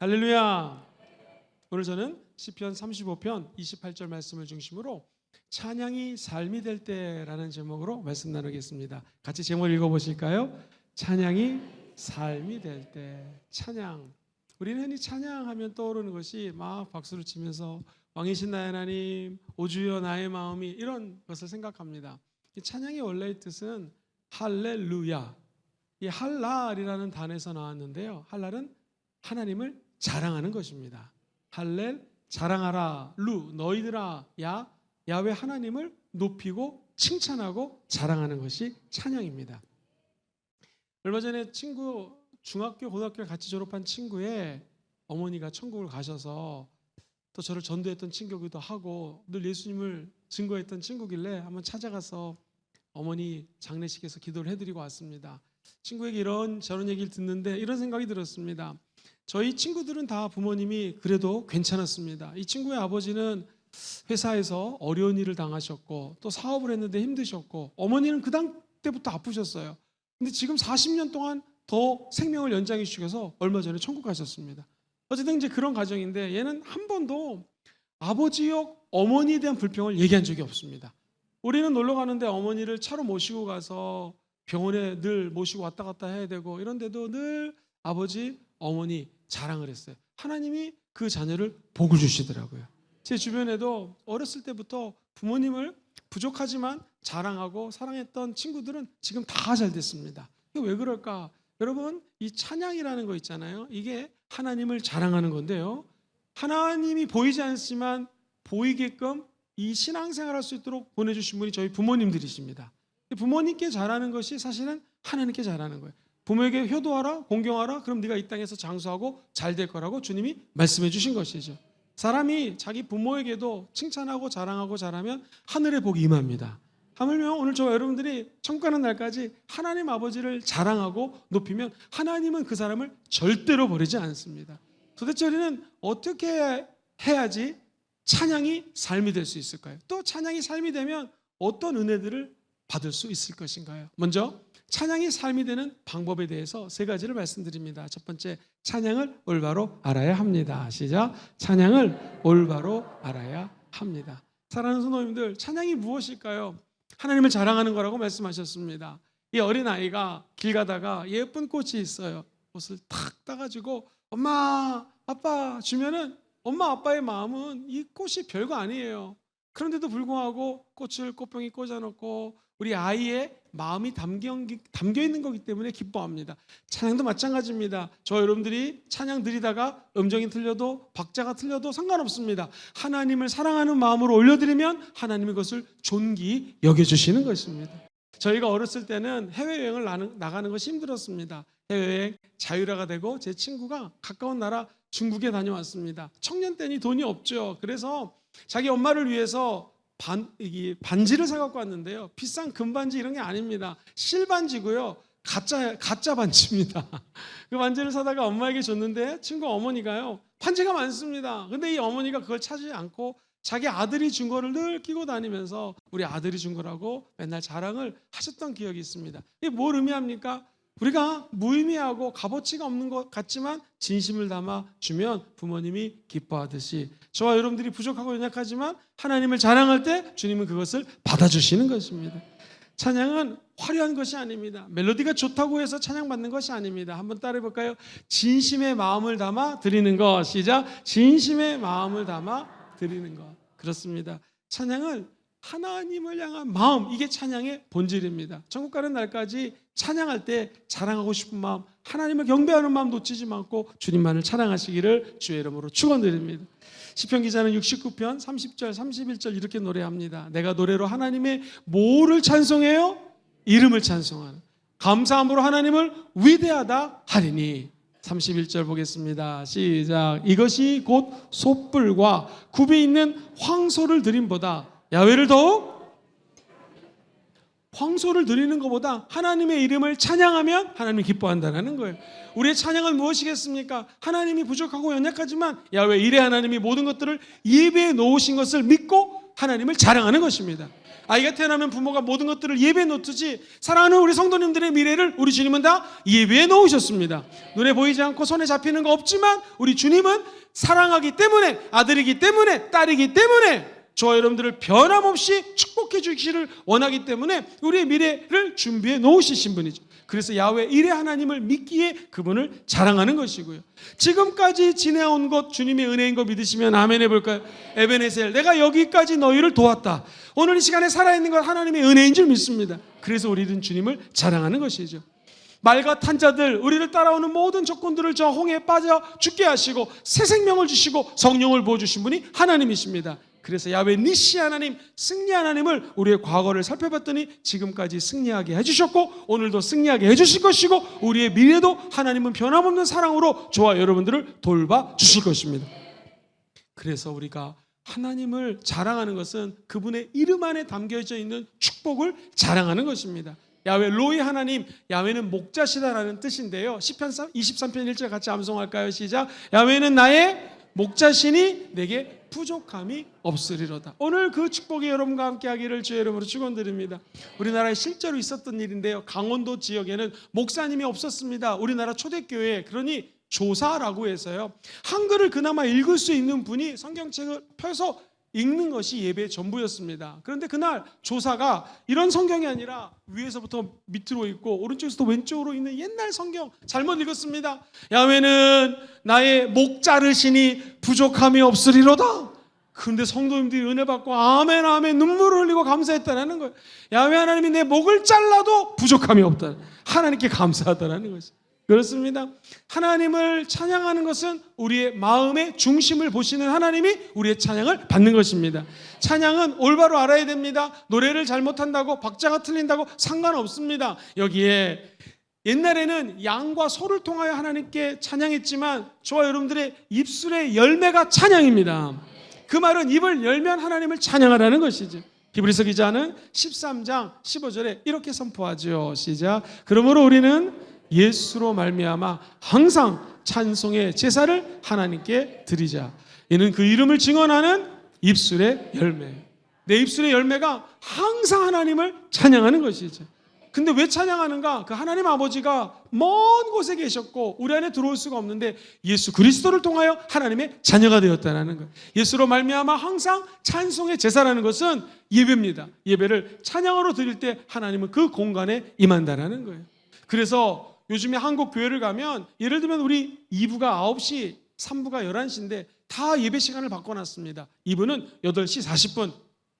할렐루야. 오늘 저는 시편 35편 28절 말씀을 중심으로 찬양이 삶이 될 때라는 제목으로 말씀 나누겠습니다. 같이 제목을 읽어보실까요? 찬양이 삶이 될 때. 찬양. 우리는 흔히 찬양하면 떠오르는 것이 막 박수를 치면서 왕이신 나의 하나님, 오 주여 나의 마음이, 이런 것을 생각합니다. 이 찬양의 원래의 뜻은 할렐루야, 이 할랄이라는 단어에서 나왔는데요, 할랄은 하나님을 자랑하는 것입니다. 할렐, 자랑하라. 루, 너희들아. 야, 야훼 하나님을 높이고 칭찬하고 자랑하는 것이 찬양입니다. 얼마 전에 친구, 중학교, 고등학교를 같이 졸업한 친구의 어머니가 천국을 가셔서 또 저를 전도했던 친구기도 하고 늘 예수님을 증거했던 친구길래 한번 찾아가서 어머니 장례식에서 기도를 해드리고 왔습니다. 친구에게 이런 저런 얘기를 듣는데 이런 생각이 들었습니다. 저희 친구들은 다 부모님이 그래도 괜찮았습니다. 이 친구의 아버지는 회사에서 어려운 일을 당하셨고 또 사업을 했는데 힘드셨고, 어머니는 그 당때부터 아프셨어요. 근데 지금 40년 동안 더 생명을 연장해 주셔서 얼마 전에 천국 가셨습니다. 어쨌든 이제 그런 가정인데, 얘는 한 번도 아버지 역 어머니에 대한 불평을 얘기한 적이 없습니다. 우리는 놀러 가는데 어머니를 차로 모시고 가서 병원에 늘 모시고 왔다 갔다 해야 되고 이런데도 늘 아버지, 어머니 자랑을 했어요. 하나님이 그 자녀를 복을 주시더라고요. 제 주변에도 어렸을 때부터 부모님을 부족하지만 자랑하고 사랑했던 친구들은 지금 다 잘 됐습니다. 왜 그럴까? 여러분, 이 찬양이라는 거 있잖아요. 이게 하나님을 자랑하는 건데요, 하나님이 보이지 않지만 보이게끔 이 신앙생활 할 수 있도록 보내주신 분이 저희 부모님들이십니다. 부모님께 잘하는 것이 사실은 하나님께 잘하는 거예요. 부모에게 효도하라, 공경하라, 그럼 네가 이 땅에서 장수하고 잘 될 거라고 주님이 말씀해 주신 것이죠. 사람이 자기 부모에게도 칭찬하고 자랑하고 잘하면 하늘의 복이 임합니다. 하물며 오늘 저와 여러분들이 천국 가는 날까지 하나님 아버지를 자랑하고 높이면 하나님은 그 사람을 절대로 버리지 않습니다. 도대체 우리는 어떻게 해야지 찬양이 삶이 될 수 있을까요? 또 찬양이 삶이 되면 어떤 은혜들을 받을 수 있을 것인가요? 먼저 찬양이 삶이 되는 방법에 대해서 세 가지를 말씀드립니다. 첫 번째, 찬양을 올바로 알아야 합니다. 시작. 찬양을 올바로 알아야 합니다. 사랑하는 성도님들, 찬양이 무엇일까요? 하나님을 자랑하는 거라고 말씀하셨습니다. 이 어린아이가 길 가다가 예쁜 꽃이 있어요. 꽃을 탁 따가지고 엄마, 아빠 주면은 엄마, 아빠의 마음은 이 꽃이 별거 아니에요. 그런데도 불구하고 꽃을 꽃병에 꽂아놓고 우리 아이의 마음이 담겨 있는 거기 때문에 기뻐합니다. 찬양도 마찬가지입니다. 저 여러분들이 찬양 드리다가 음정이 틀려도 박자가 틀려도 상관없습니다. 하나님을 사랑하는 마음으로 올려드리면 하나님이 그것을 존귀히 여겨주시는 것입니다. 저희가 어렸을 때는 해외여행을 나가는 것이 힘들었습니다. 해외여행 자유화가 되고 제 친구가 가까운 나라 중국에 다녀왔습니다. 청년 때니 돈이 없죠. 그래서 자기 엄마를 위해서 반지를 사갖고 왔는데요, 비싼 금반지 이런 게 아닙니다. 실반지고요, 가짜 반지입니다. 그 반지를 사다가 엄마에게 줬는데 친구 어머니가요, 반지가 많습니다. 근데 이 어머니가 그걸 찾지 않고 자기 아들이 준 거를 늘 끼고 다니면서 우리 아들이 준 거라고 맨날 자랑을 하셨던 기억이 있습니다. 이게 뭘 의미합니까? 우리가 무의미하고 값어치가 없는 것 같지만 진심을 담아 주면 부모님이 기뻐하듯이 저와 여러분들이 부족하고 연약하지만 하나님을 자랑할 때 주님은 그것을 받아주시는 것입니다. 찬양은 화려한 것이 아닙니다. 멜로디가 좋다고 해서 찬양받는 것이 아닙니다. 한번 따라해 볼까요? 진심의 마음을 담아 드리는 것. 시작. 진심의 마음을 담아 드리는 것. 그렇습니다. 찬양은 하나님을 향한 마음, 이게 찬양의 본질입니다. 천국 가는 날까지 찬양할 때 자랑하고 싶은 마음, 하나님을 경배하는 마음 놓치지 않고 주님만을 찬양하시기를 주의 이름으로 축원드립니다. 시편 기자는 69편 30절 31절 이렇게 노래합니다. 내가 노래로 하나님의 뭐를 찬송해요? 이름을 찬송하는, 감사함으로 하나님을 위대하다 하리니. 31절 보겠습니다. 시작. 이것이 곧 솥불과 굽이 있는 황소를 드림보다 야훼를 더욱 황소를 드리는 것보다 하나님의 이름을 찬양하면 하나님이 기뻐한다는 거예요. 우리의 찬양은 무엇이겠습니까? 하나님이 부족하고 연약하지만 야훼 이레 하나님이 모든 것들을 예배에 놓으신 것을 믿고 하나님을 자랑하는 것입니다. 아이가 태어나면 부모가 모든 것들을 예배에 놓듯이 사랑하는 우리 성도님들의 미래를 우리 주님은 다 예배에 놓으셨습니다. 눈에 보이지 않고 손에 잡히는 거 없지만 우리 주님은 사랑하기 때문에, 아들이기 때문에, 딸이기 때문에 저와 여러분들을 변함없이 축복해 주시기를 원하기 때문에 우리의 미래를 준비해 놓으신 분이죠. 그래서 야훼 이레 하나님을 믿기에 그분을 자랑하는 것이고요. 지금까지 지내온 것 주님의 은혜인 거 믿으시면 아멘 해볼까요? 에베네셀, 내가 여기까지 너희를 도왔다. 오늘 이 시간에 살아있는 것 하나님의 은혜인 줄 믿습니다. 그래서 우리는 주님을 자랑하는 것이죠. 말과 탄 자들, 우리를 따라오는 모든 적군들을 저 홍해에 빠져 죽게 하시고 새 생명을 주시고 성령을 부어주신 분이 하나님이십니다. 그래서 야훼 니시 하나님, 승리 하나님을 우리의 과거를 살펴봤더니 지금까지 승리하게 해주셨고 오늘도 승리하게 해주실 것이고 우리의 미래도 하나님은 변함없는 사랑으로 저와 여러분들을 돌봐주실 것입니다. 그래서 우리가 하나님을 자랑하는 것은 그분의 이름 안에 담겨져 있는 축복을 자랑하는 것입니다. 야훼 로이 하나님, 야훼는 목자시다라는 뜻인데요. 시편 23편 1절 같이 암송할까요? 시작. 야훼는 나의 목자시니 내게 부족함이 없으리로다. 오늘 그 축복이 여러분과 함께 하기를 주의 이름으로 축원드립니다. 우리나라에 실제로 있었던 일인데요. 강원도 지역에는 목사님이 없었습니다. 우리나라 초대교회, 그러니 조사라고 해서요, 한글을 그나마 읽을 수 있는 분이 성경책을 펴서 읽는 것이 예배의 전부였습니다. 그런데 그날 조사가 이런 성경이 아니라 위에서부터 밑으로 읽고 오른쪽에서부터 왼쪽으로 읽는 옛날 성경 잘못 읽었습니다. 야훼는 나의 목 자르시니 부족함이 없으리로다. 그런데 성도님들이 은혜 받고 아멘 아멘 눈물을 흘리고 감사했다는 거예요. 야훼 하나님이 내 목을 잘라도 부족함이 없다. 하나님께 감사하다는 것이. 그렇습니다. 하나님을 찬양하는 것은 우리의 마음의 중심을 보시는 하나님이 우리의 찬양을 받는 것입니다. 찬양은 올바로 알아야 됩니다. 노래를 잘못한다고 박자가 틀린다고 상관없습니다. 여기에 옛날에는 양과 소를 통하여 하나님께 찬양했지만 저와 여러분들의 입술의 열매가 찬양입니다. 그 말은 입을 열면 하나님을 찬양하라는 것이죠. 히브리서 기자는 13장 15절에 이렇게 선포하죠. 시작. 그러므로 우리는 예수로 말미암아 항상 찬송의 제사를 하나님께 드리자. 이는 그 이름을 증언하는 입술의 열매. 내 입술의 열매가 항상 하나님을 찬양하는 것이죠. 근데 왜 찬양하는가? 그 하나님 아버지가 먼 곳에 계셨고 우리 안에 들어올 수가 없는데 예수 그리스도를 통하여 하나님의 자녀가 되었다는 거예요. 예수로 말미암아 항상 찬송의 제사라는 것은 예배입니다. 예배를 찬양으로 드릴 때 하나님은 그 공간에 임한다는 거예요. 그래서 요즘에 한국 교회를 가면 예를 들면 우리 2부가 9시, 3부가 11시인데 다 예배 시간을 바꿔놨습니다. 2부는 8시 40분,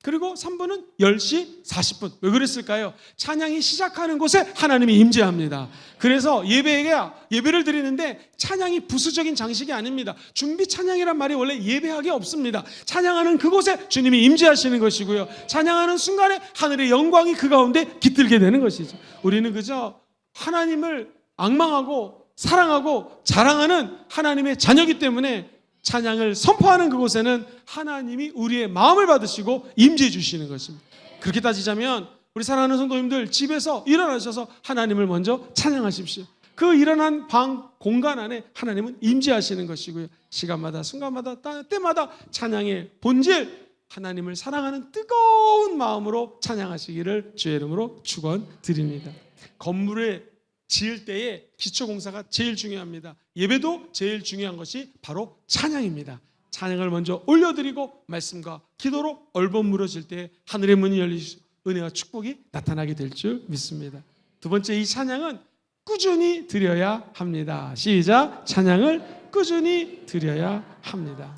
그리고 3부는 10시 40분. 왜 그랬을까요? 찬양이 시작하는 곳에 하나님이 임재합니다. 그래서 예배를 드리는데 찬양이 부수적인 장식이 아닙니다. 준비 찬양이란 말이 원래 예배하기 없습니다. 찬양하는 그곳에 주님이 임재하시는 것이고요. 찬양하는 순간에 하늘의 영광이 그 가운데 깃들게 되는 것이죠. 우리는 그저 하나님을 악망하고 사랑하고 자랑하는 하나님의 자녀이기 때문에 찬양을 선포하는 그곳에는 하나님이 우리의 마음을 받으시고 임재해 주시는 것입니다. 그렇게 따지자면 우리 사랑하는 성도님들 집에서 일어나셔서 하나님을 먼저 찬양하십시오. 그 일어난 방 공간 안에 하나님은 임재하시는 것이고요. 시간마다 순간마다 때마다 찬양의 본질, 하나님을 사랑하는 뜨거운 마음으로 찬양하시기를 주의 이름으로 축원드립니다. 건물을 지을 때에 기초공사가 제일 중요합니다. 예배도 제일 중요한 것이 바로 찬양입니다. 찬양을 먼저 올려드리고 말씀과 기도로 얼버무려질 때 하늘의 문이 열리시고 은혜와 축복이 나타나게 될 줄 믿습니다. 두 번째, 이 찬양은 꾸준히 드려야 합니다. 시작. 찬양을 꾸준히 드려야 합니다.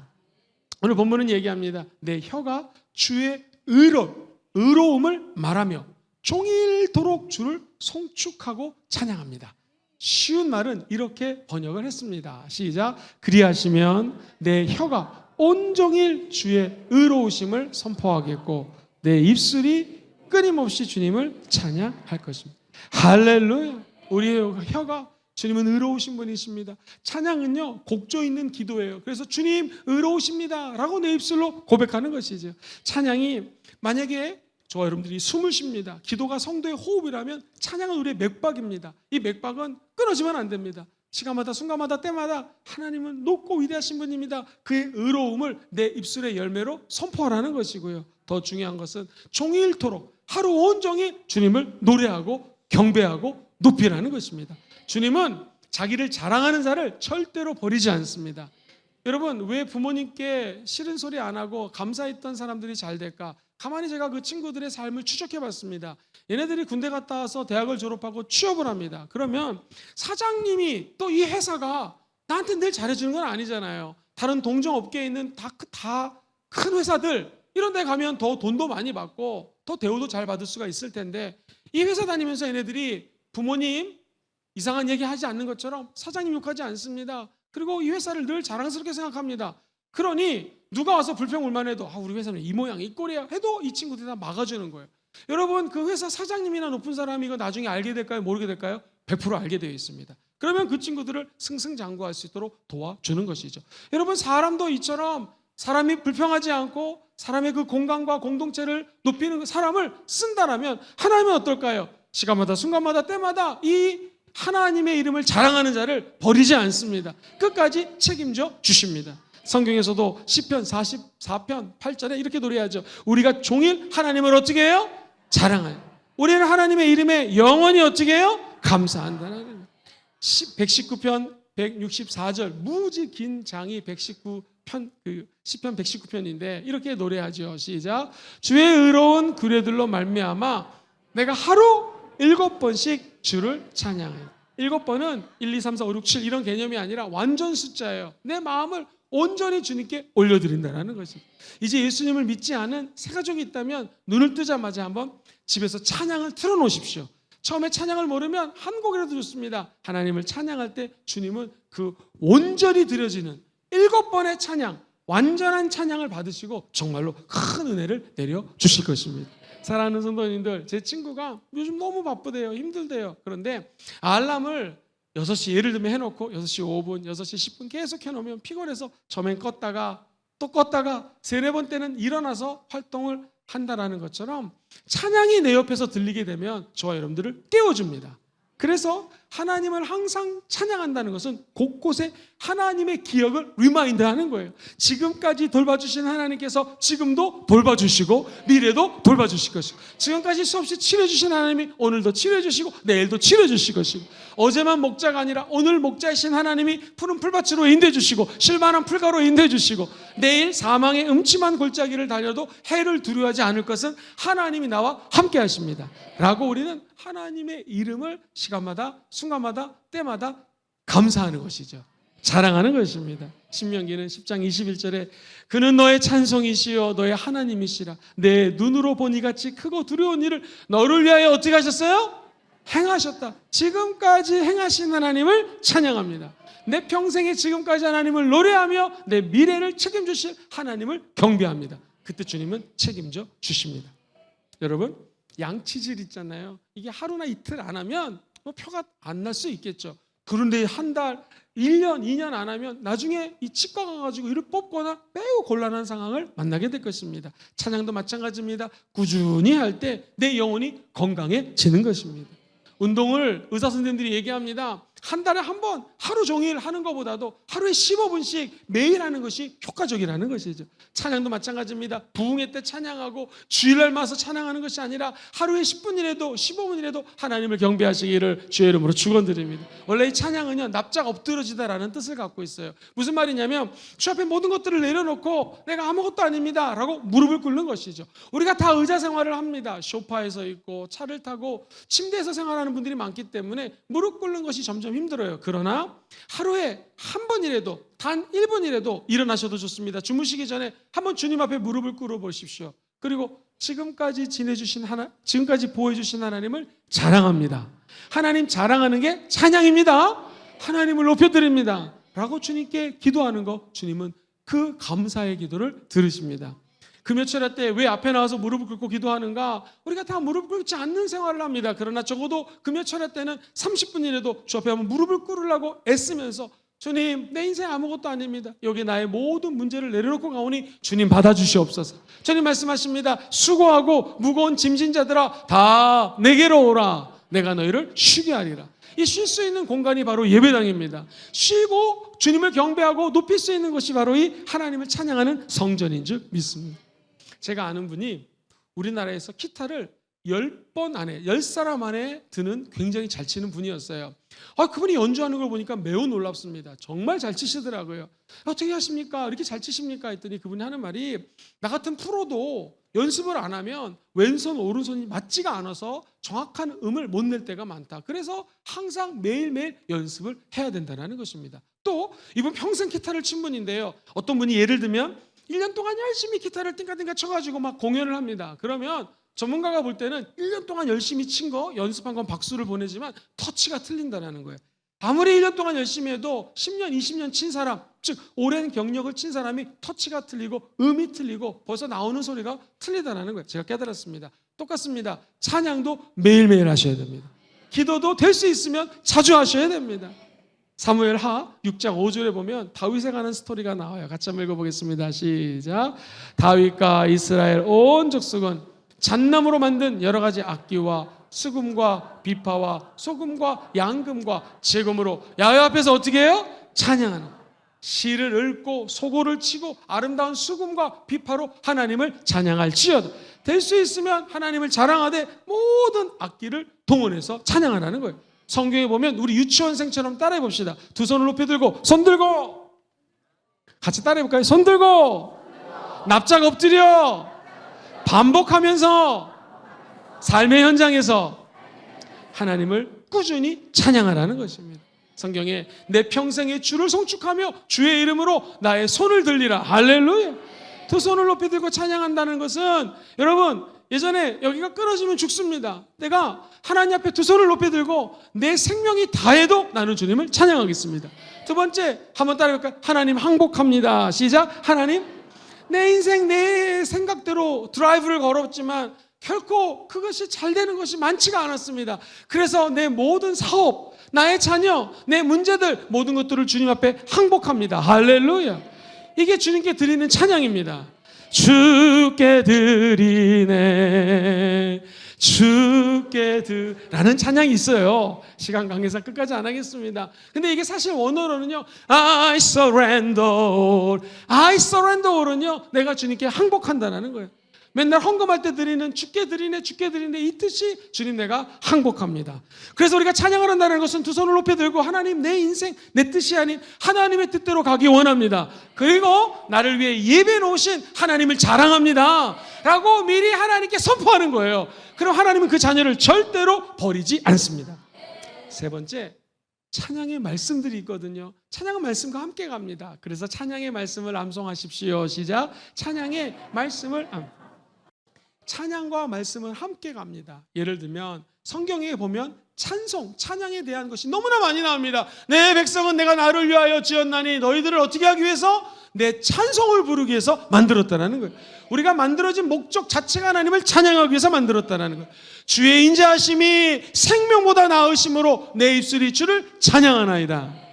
오늘 본문은 얘기합니다. 내 혀가 주의 의로움을 말하며 종일토록 주를 송축하고 찬양합니다. 쉬운 말은 이렇게 번역을 했습니다. 시작. 그리하시면 내 혀가 온종일 주의 의로우심을 선포하겠고 내 입술이 끊임없이 주님을 찬양할 것입니다. 할렐루야. 우리의 혀가 주님은 의로우신 분이십니다. 찬양은요, 곡조 있는 기도예요. 그래서 주님 의로우십니다 라고 내 입술로 고백하는 것이죠. 찬양이 만약에 저와 여러분들이 숨을 쉽니다. 기도가 성도의 호흡이라면 찬양은 우리의 맥박입니다. 이 맥박은 끊어지면 안 됩니다. 시간마다 순간마다 때마다 하나님은 높고 위대하신 분입니다. 그의 의로움을 내 입술의 열매로 선포하라는 것이고요. 더 중요한 것은 종일토록 하루 온종일 주님을 노래하고 경배하고 높이라는 것입니다. 주님은 자기를 자랑하는 자를 절대로 버리지 않습니다. 여러분, 왜 부모님께 싫은 소리 안 하고 감사했던 사람들이 잘 될까? 가만히 제가 그 친구들의 삶을 추적해 봤습니다. 얘네들이 군대 갔다 와서 대학을 졸업하고 취업을 합니다. 그러면 사장님이 또 이 회사가 나한테 늘 잘해주는 건 아니잖아요. 다른 동종 업계에 있는 다 큰 회사들 이런 데 가면 더 돈도 많이 받고 더 대우도 잘 받을 수가 있을 텐데, 이 회사 다니면서 얘네들이 부모님 이상한 얘기 하지 않는 것처럼 사장님 욕하지 않습니다. 그리고 이 회사를 늘 자랑스럽게 생각합니다. 그러니 누가 와서 불평불만 해도 우리 회사는 이 모양 이 꼴이야 해도 이 친구들이 다 막아주는 거예요. 여러분, 그 회사 사장님이나 높은 사람이 이거 나중에 알게 될까요? 모르게 될까요? 100% 알게 되어 있습니다. 그러면 그 친구들을 승승장구할 수 있도록 도와주는 것이죠. 여러분, 사람도 이처럼 사람이 불평하지 않고 사람의 그 공간과 공동체를 높이는 사람을 쓴다라면 하나님은 어떨까요? 시간마다 순간마다 때마다 이 하나님의 이름을 자랑하는 자를 버리지 않습니다. 끝까지 책임져 주십니다. 성경에서도 시편 44편 8절에 이렇게 노래하죠. 우리가 종일 하나님을 어떻게 해요? 자랑해요. 우리는 하나님의 이름에 영원히 어떻게 해요? 감사한다는 119편 164절 무지 긴 장이 119편 시편 119편인데 이렇게 노래하죠. 시작. 주의 의로운 규례들로 말미암아 내가 하루 7번씩 주를 찬양해요. 7번은 1, 2, 3, 4, 5, 6, 7 이런 개념이 아니라 완전 숫자예요. 내 마음을 온전히 주님께 올려드린다는 것이죠. 이제 예수님을 믿지 않은 새 가족이 있다면 눈을 뜨자마자 한번 집에서 찬양을 틀어놓으십시오. 처음에 찬양을 모르면 한 곡이라도 좋습니다. 하나님을 찬양할 때 주님은 그 온전히 드려지는 7번의 찬양, 완전한 찬양을 받으시고 정말로 큰 은혜를 내려주실 것입니다. 사랑하는 성도님들, 제 친구가 요즘 너무 바쁘대요. 힘들대요. 그런데 알람을 6시 예를 들면 해놓고 6시 5분, 6시 10분 계속 해놓으면 피곤해서 처음엔 껐다가 또 껐다가 3, 4번 때는 일어나서 활동을 한다라는 것처럼 찬양이 내 옆에서 들리게 되면 저와 여러분들을 깨워줍니다. 그래서 하나님을 항상 찬양한다는 것은 곳곳에 하나님의 기억을 리마인드하는 거예요. 지금까지 돌봐주신 하나님께서 지금도 돌봐주시고 미래도 돌봐주실 것이고, 지금까지 수없이 치료해주신 하나님이 오늘도 치료해주시고 내일도 치료해주실 것이고, 어제만 목자가 아니라 오늘 목자이신 하나님이 푸른 풀밭으로 인도해주시고 실만한 풀가로 인도해주시고, 내일 사망의 음침한 골짜기를 다녀도 해를 두려워하지 않을 것은 하나님이 나와 함께 하십니다 라고 우리는 하나님의 이름을 시간마다 순간마다 때마다 감사하는 것이죠. 자랑하는 것입니다. 신명기는 10장 21절에 그는 너의 찬송이시요 너의 하나님이시라. 내 눈으로 보니 같이 크고 두려운 일을 너를 위하여 어떻게 하셨어요? 행하셨다. 지금까지 행하신 하나님을 찬양합니다. 내 평생에 지금까지 하나님을 노래하며 내 미래를 책임주실 하나님을 경배합니다. 그때 주님은 책임져 주십니다. 여러분, 양치질 있잖아요. 이게 하루나 이틀 안 하면 표가 안 날 수 있겠죠. 그런데 한 달, 1년, 2년 안 하면 나중에 이 치과 가가지고 이를 뽑거나 매우 곤란한 상황을 만나게 될 것입니다. 찬양도 마찬가지입니다. 꾸준히 할 때 내 영혼이 건강해지는 것입니다. 운동을 의사 선생님들이 얘기합니다. 한 달에 한 번 하루 종일 하는 것보다도 하루에 15분씩 매일 하는 것이 효과적이라는 것이죠. 찬양도 마찬가지입니다. 부흥회 때 찬양하고 주일날 마서 찬양하는 것이 아니라 하루에 10분이라도 15분이라도 하나님을 경배하시기를 주의 이름으로 축원드립니다. 원래 이 찬양은요, 납작 엎드러지다라는 뜻을 갖고 있어요. 무슨 말이냐면 주 앞에 모든 것들을 내려놓고 내가 아무것도 아닙니다 라고 무릎을 꿇는 것이죠. 우리가 다 의자 생활을 합니다. 소파에서 있고 차를 타고 침대에서 생활하는 분들이 많기 때문에 무릎 꿇는 것이 점점 힘들어요. 그러나 하루에 한 번이라도 단 1분이라도 일어나셔도 좋습니다. 주무시기 전에 한번 주님 앞에 무릎을 꿇어 보십시오. 그리고 지금까지 지금까지 보여주신 하나님을 자랑합니다. 하나님 자랑하는 게 찬양입니다. 하나님을 높여드립니다 라고 주님께 기도하는 거, 주님은 그 감사의 기도를 들으십니다. 금요철야 때 왜 앞에 나와서 무릎을 꿇고 기도하는가? 우리가 다 무릎 꿇지 않는 생활을 합니다. 그러나 적어도 금요철야 때는 30분이라도 주 앞에 한번 무릎을 꿇으려고 애쓰면서 주님, 내 인생 아무것도 아닙니다. 여기 나의 모든 문제를 내려놓고 가오니 주님 받아주시옵소서. 주님 말씀하십니다. 수고하고 무거운 짐진 자들아 다 내게로 오라. 내가 너희를 쉬게 하리라. 이 쉴 수 있는 공간이 바로 예배당입니다. 쉬고 주님을 경배하고 높일 수 있는 것이 바로 이 하나님을 찬양하는 성전인 줄 믿습니다. 제가 아는 분이 우리나라에서 기타를 10번 안에 10사람 안에 드는 굉장히 잘 치는 분이었어요. 그분이 연주하는 걸 보니까 매우 놀랍습니다. 정말 잘 치시더라고요. 어떻게 하십니까? 이렇게 잘 치십니까? 했더니 그분이 하는 말이, 나 같은 프로도 연습을 안 하면 왼손 오른손이 맞지가 않아서 정확한 음을 못 낼 때가 많다. 그래서 항상 매일매일 연습을 해야 된다는 것입니다. 또 이분 평생 기타를 친 분인데요. 어떤 분이 예를 들면 1년 동안 열심히 기타를 띵까띵까 쳐가지고 막 공연을 합니다. 그러면 전문가가 볼 때는 1년 동안 열심히 친 거, 연습한 건 박수를 보내지만 터치가 틀린다는 거예요. 아무리 1년 동안 열심히 해도 10년, 20년 친 사람, 즉 오랜 경력을 친 사람이 터치가 틀리고 음이 틀리고 벌써 나오는 소리가 틀리다는 거예요. 제가 깨달았습니다. 똑같습니다. 찬양도 매일매일 하셔야 됩니다. 기도도 될 수 있으면 자주 하셔야 됩니다. 사무엘하 6장 5절에 보면 다윗에 관한 스토리가 나와요. 같이 한번 읽어보겠습니다. 시작. 다윗과 이스라엘 온 족속은 잣나무로 만든 여러 가지 악기와 수금과 비파와 소금과 양금과 제금으로 야훼 앞에서 어떻게 해요? 찬양하는, 시를 읊고 소고를 치고 아름다운 수금과 비파로 하나님을 찬양할지어다. 될 수 있으면 하나님을 자랑하되 모든 악기를 동원해서 찬양하라는 거예요. 성경에 보면 우리 유치원생처럼 따라해 봅시다. 두 손을 높이 들고, 손 들고, 같이 따라해 볼까요? 손 들고, 납작 엎드려, 반복하면서 삶의 현장에서 하나님을 꾸준히 찬양하라는 것입니다. 성경에 내 평생의 주를 송축하며 주의 이름으로 나의 손을 들리라. 할렐루야. 두 손을 높이 들고 찬양한다는 것은, 여러분, 예전에 여기가 끊어지면 죽습니다. 내가 하나님 앞에 두 손을 높이 들고 내 생명이 다해도 나는 주님을 찬양하겠습니다. 두 번째, 한번 따라해볼까요? 하나님 항복합니다. 시작. 하나님, 내 인생 내 생각대로 드라이브를 걸었지만 결코 그것이 잘 되는 것이 많지가 않았습니다. 그래서 내 모든 사업, 나의 자녀, 내 문제들, 모든 것들을 주님 앞에 항복합니다. 할렐루야. 이게 주님께 드리는 찬양입니다. 주께 드리네, 주께 라는 찬양이 있어요. 시간 관계상 끝까지 안 하겠습니다. 근데 이게 사실 원어로는요, I surrender all은요, 내가 주님께 항복한다는 거예요. 맨날 헌금할 때 드리는 주께 드리네, 주께 드리네, 이 뜻이 주님 내가 항복합니다. 그래서 우리가 찬양을 한다는 것은 두 손을 높이 들고 하나님, 내 인생 내 뜻이 아닌 하나님의 뜻대로 가기 원합니다. 그리고 나를 위해 예배해 놓으신 하나님을 자랑합니다 라고 미리 하나님께 선포하는 거예요. 그럼 하나님은 그 자녀를 절대로 버리지 않습니다. 세 번째, 찬양의 말씀들이 있거든요. 찬양의 말씀과 함께 갑니다. 그래서 찬양의 말씀을 암송하십시오. 시작. 찬양의 말씀을 찬양과 말씀은 함께 갑니다. 예를 들면 성경에 보면 찬송, 찬양에 대한 것이 너무나 많이 나옵니다. 내 백성은 내가 나를 위하여 지었나니 너희들을 어떻게 하기 위해서? 내 찬송을 부르기 위해서 만들었다는 거예요. 우리가 만들어진 목적 자체가 하나님을 찬양하기 위해서 만들었다는 거예요. 주의 인자하심이 생명보다 나으심으로 내 입술이 주를 찬양하나이다.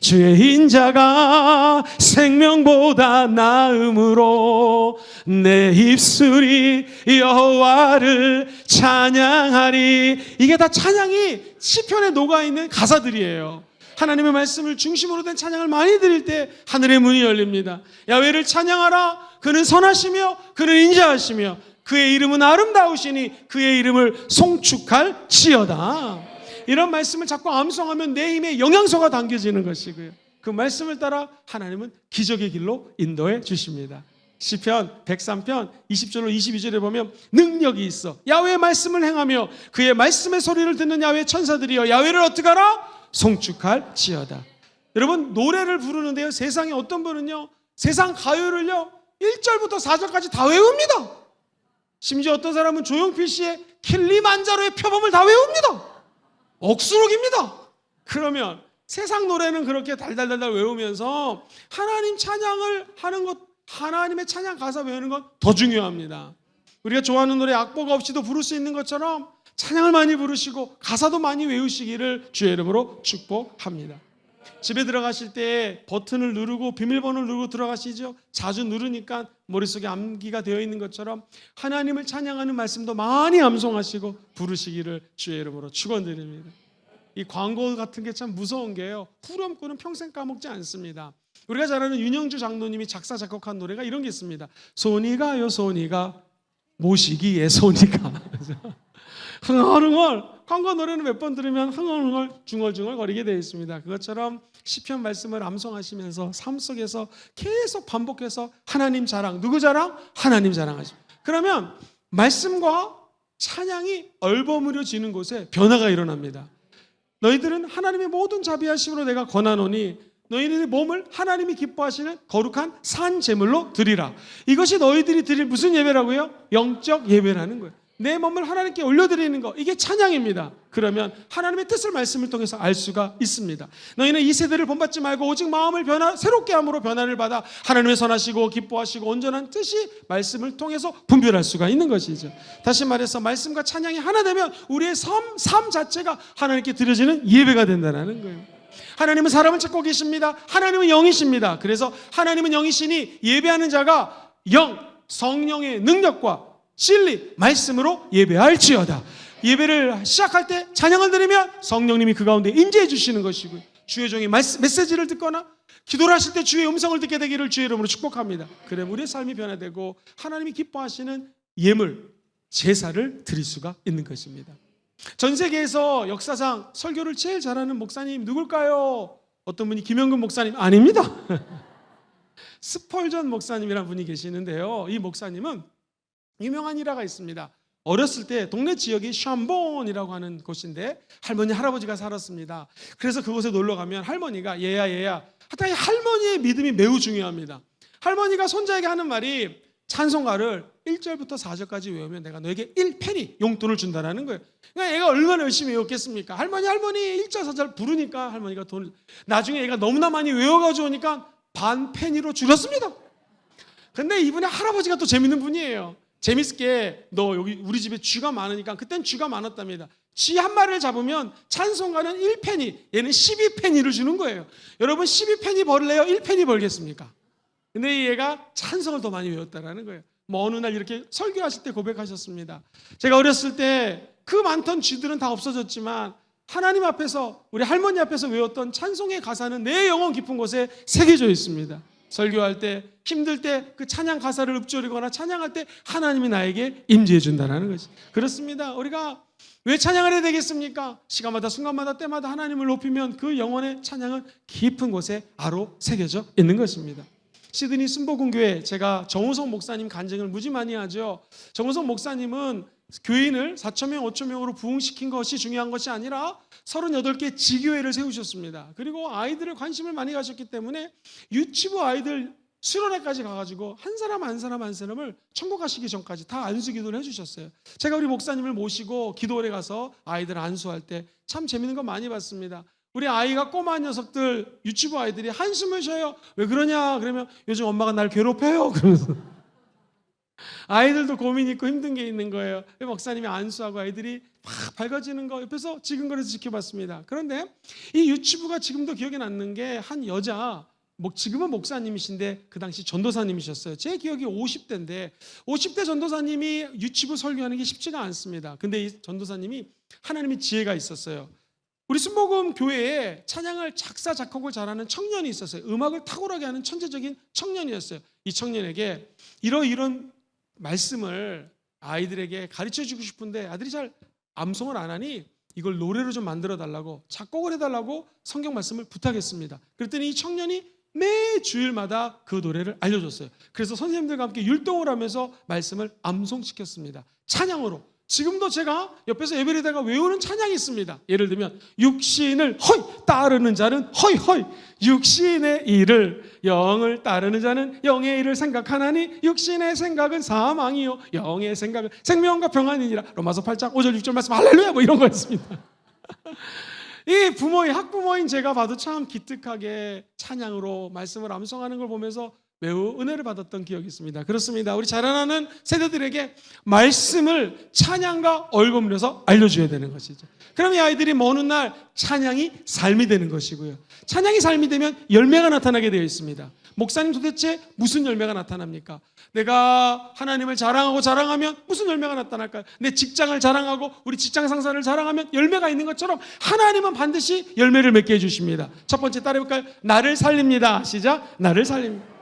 주의 인자가 생명보다 나음으로 내 입술이 여호와를 찬양하리. 이게 다 찬양이 시편에 녹아있는 가사들이에요. 하나님의 말씀을 중심으로 된 찬양을 많이 드릴 때 하늘의 문이 열립니다. 야훼를 찬양하라. 그는 선하시며 그는 인자하시며 그의 이름은 아름다우시니 그의 이름을 송축할지어다. 이런 말씀을 자꾸 암송하면 내 힘에 영양소가 담겨지는 것이고요. 그 말씀을 따라 하나님은 기적의 길로 인도해 주십니다. 시편 103편 20절로 22절에 보면 능력이 있어 야훼의 말씀을 행하며 그의 말씀의 소리를 듣는 야훼 천사들이여 야훼를 어떻게 하라? 송축할지어다. 여러분, 노래를 부르는데요, 세상에 어떤 분은요, 세상 가요를요 1절부터 4절까지 다 외웁니다. 심지어 어떤 사람은 조용필 씨의 킬리만자로의 표범을 다 외웁니다. 억수록입니다. 그러면 세상 노래는 그렇게 달달달달 외우면서 하나님 찬양을 하는 것, 하나님의 찬양 가사 외우는 건 더 중요합니다. 우리가 좋아하는 노래 악보가 없이도 부를 수 있는 것처럼 찬양을 많이 부르시고 가사도 많이 외우시기를 주의 이름으로 축복합니다. 집에 들어가실 때 버튼을 누르고 비밀번호를 누르고 들어가시죠. 자주 누르니까 머릿속에 암기가 되어 있는 것처럼 하나님을 찬양하는 말씀도 많이 암송하시고 부르시기를 주의 이름으로 축원드립니다. 이 광고 같은 게 참 무서운 게요, 후렴구는 평생 까먹지 않습니다. 우리가 잘 아는 윤영주 장로님이 작사 작곡한 노래가 이런 게 있습니다. 손이 가요 손이가 모시기에 손이가. 흥얼흥얼. 광고 노래는 몇 번 들으면 흥얼흥얼 중얼중얼 거리게 되어 있습니다. 그것처럼 시편 말씀을 암송하시면서 삶 속에서 계속 반복해서 하나님 자랑, 누구 자랑? 하나님 자랑하죠. 그러면 말씀과 찬양이 얼버무려지는 곳에 변화가 일어납니다. 너희들은 하나님의 모든 자비하심으로 내가 권하노니 너희들의 몸을 하나님이 기뻐하시는 거룩한 산 제물로 드리라. 이것이 너희들이 드릴 무슨 예배라고요? 영적 예배라는 거예요. 내 몸을 하나님께 올려드리는 거, 이게 찬양입니다. 그러면 하나님의 뜻을 말씀을 통해서 알 수가 있습니다. 너희는 이 세대를 본받지 말고 오직 마음을 새롭게 함으로 변화를 받아 하나님의 선하시고 기뻐하시고 온전한 뜻이 말씀을 통해서 분별할 수가 있는 것이죠. 다시 말해서 말씀과 찬양이 하나 되면 우리의 삶 자체가 하나님께 드려지는 예배가 된다는 거예요. 하나님은 사람을 찾고 계십니다. 하나님은 영이십니다. 그래서 하나님은 영이시니 예배하는 자가 영, 성령의 능력과 진리, 말씀으로 예배할지어다. 예배를 시작할 때 찬양을 드리면 성령님이 그 가운데 임재해 주시는 것이고요, 주의 종이 메시지를 듣거나 기도를 하실 때 주의 음성을 듣게 되기를 주의 이름으로 축복합니다. 그러면 우리의 삶이 변화되고 하나님이 기뻐하시는 예물, 제사를 드릴 수가 있는 것입니다. 전 세계에서 역사상 설교를 제일 잘하는 목사님 누굴까요? 어떤 분이 김영근 목사님? 아닙니다. 스펄전 목사님이라는 분이 계시는데요, 이 목사님은 유명한 일화가 있습니다. 어렸을 때 동네 지역이 샴본이라고 하는 곳인데 할머니 할아버지가 살았습니다. 그래서 그곳에 놀러 가면 할머니가 얘야 하여튼 할머니의 믿음이 매우 중요합니다. 할머니가 손자에게 하는 말이 찬송가를 1절부터 4절까지 외우면 내가 너에게 1페니 용돈을 준다라는 거예요. 그러니까 얘가 얼마나 열심히 외웠겠습니까? 할머니 1절 4절 부르니까 할머니가 돈을, 나중에 얘가 너무나 많이 외워가지고 오니까 반 페니로 줄였습니다. 근데 이분의 할아버지가 또 재밌는 분이에요. 재밌게 너 여기 우리 집에 쥐가 많으니까, 그땐 쥐가 많았답니다. 쥐 한 마리를 잡으면 찬송가는 1페니, 얘는 12페니를 주는 거예요. 여러분 12페니 벌래요? 1페니 벌겠습니까? 근데 얘가 찬송을 더 많이 외웠다라는 거예요. 뭐 어느 날 이렇게 설교하실 때 고백하셨습니다. 제가 어렸을 때 그 많던 쥐들은 다 없어졌지만 하나님 앞에서, 우리 할머니 앞에서 외웠던 찬송의 가사는 내 영혼 깊은 곳에 새겨져 있습니다. 설교할 때, 힘들 때 그 찬양 가사를 읊조리거나 찬양할 때 하나님이 나에게 임재해 준다는 것이. 그렇습니다. 우리가 왜 찬양을 해야 되겠습니까? 시간마다 순간마다 때마다 하나님을 높이면 그 영혼의 찬양은 깊은 곳에 아로 새겨져 있는 것입니다. 시드니 순복음교회, 제가 정우성 목사님 간증을 무지 많이 하죠. 정우성 목사님은 교인을 4,000명, 5,000명으로 부흥시킨 것이 중요한 것이 아니라 38개 지교회를 세우셨습니다. 그리고 아이들을 관심을 많이 가졌기 때문에 유치부 아이들 수련회까지 가가지고 한 사람 한 사람을 천국 가시기 전까지 다 안수기도를 해주셨어요. 제가 우리 목사님을 모시고 기도원에 가서 아이들 안수할 때 참 재밌는 거 많이 봤습니다. 우리 아이가 꼬마 녀석들, 유치부 아이들이 한숨을 쉬어요. 왜 그러냐 그러면 요즘 엄마가 날 괴롭혀요 그러면서 아이들도 고민 있고 힘든 게 있는 거예요. 목사님이 안수하고 아이들이 막 밝아지는 거 옆에서 지근거려서 지켜봤습니다. 그런데 이 유치부가 지금도 기억에 남는 게 한 여자, 지금은 목사님이신데 그 당시 전도사님이셨어요. 제 기억이 50대인데 50대 전도사님이 유치부 설교하는 게 쉽지가 않습니다. 근데 이 전도사님이 하나님의 지혜가 있었어요. 우리 순복음 교회에 찬양을 작사 작곡을 잘하는 청년이 있었어요. 음악을 탁월하게 하는 천재적인 청년이었어요. 이 청년에게 이런 말씀을 아이들에게 가르쳐주고 싶은데 아들이 잘 암송을 안 하니 이걸 노래로 좀 만들어 달라고, 작곡을 해달라고 성경 말씀을 부탁했습니다. 그랬더니 이 청년이 매 주일마다 그 노래를 알려줬어요. 그래서 선생님들과 함께 율동을 하면서 말씀을 암송시켰습니다. 찬양으로. 지금도 제가 옆에서 예배에다가 외우는 찬양이 있습니다. 예를 들면 육신을 허이 따르는 자는 허이 허이, 육신의 일을 영을 따르는 자는 영의 일을 생각하나니 육신의 생각은 사망이요 영의 생각은 생명과 평안이니라. 로마서 8장 5절 6절 말씀 할렐루야 뭐 이런 거였습니다. 이 학부모인 제가 봐도 참 기특하게 찬양으로 말씀을 암송하는 걸 보면서 매우 은혜를 받았던 기억이 있습니다. 그렇습니다. 우리 자라나는 세대들에게 말씀을 찬양과 얼굴물에서 알려줘야 되는 것이죠. 그럼 이 아이들이 먼 훗날 찬양이 삶이 되는 것이고요. 찬양이 삶이 되면 열매가 나타나게 되어 있습니다. 목사님 도대체 무슨 열매가 나타납니까? 내가 하나님을 자랑하면 무슨 열매가 나타날까요? 내 직장을 자랑하고 우리 직장 상사를 자랑하면 열매가 있는 것처럼 하나님은 반드시 열매를 맺게 해주십니다. 첫 번째 따라해볼까요? 나를 살립니다. 시작. 나를 살립니다.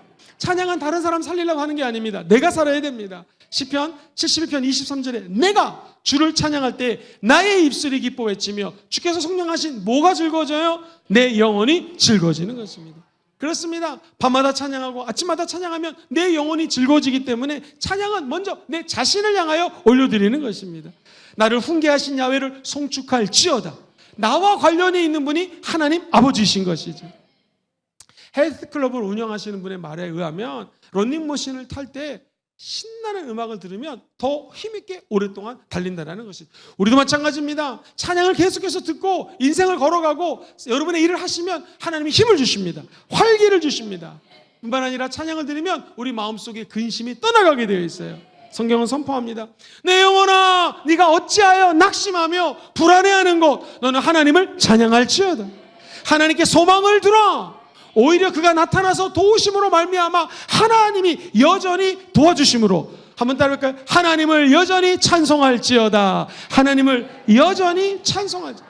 찬양은 다른 사람 살리려고 하는 게 아닙니다. 내가 살아야 됩니다. 시편 71편 23절에 내가 주를 찬양할 때 나의 입술이 기뻐 외치며 주께서 성령하신 뭐가 즐거워져요? 내 영혼이 즐거워지는 것입니다. 그렇습니다. 밤마다 찬양하고 아침마다 찬양하면 내 영혼이 즐거워지기 때문에 찬양은 먼저 내 자신을 향하여 올려드리는 것입니다. 나를 훈계하신 야훼를 송축할지어다. 나와 관련이 있는 분이 하나님 아버지이신 것이죠. 헬스클럽을 운영하시는 분의 말에 의하면 러닝머신을 탈 때 신나는 음악을 들으면 더 힘있게 오랫동안 달린다는 것이죠. 우리도 마찬가지입니다. 찬양을 계속해서 듣고 인생을 걸어가고 여러분의 일을 하시면 하나님이 힘을 주십니다. 활기를 주십니다. 뿐만 아니라 찬양을 들으면 우리 마음속에 근심이 떠나가게 되어 있어요. 성경은 선포합니다. 내 영혼아 네가 어찌하여 낙심하며 불안해하는 것 너는 하나님을 찬양할지어다. 하나님께 소망을 두라. 오히려 그가 나타나서 도우심으로 말미암아 하나님이 여전히 도와주심으로 한번 따라할까요? 하나님을 여전히 찬송할지어다. 하나님을 여전히 찬송하지.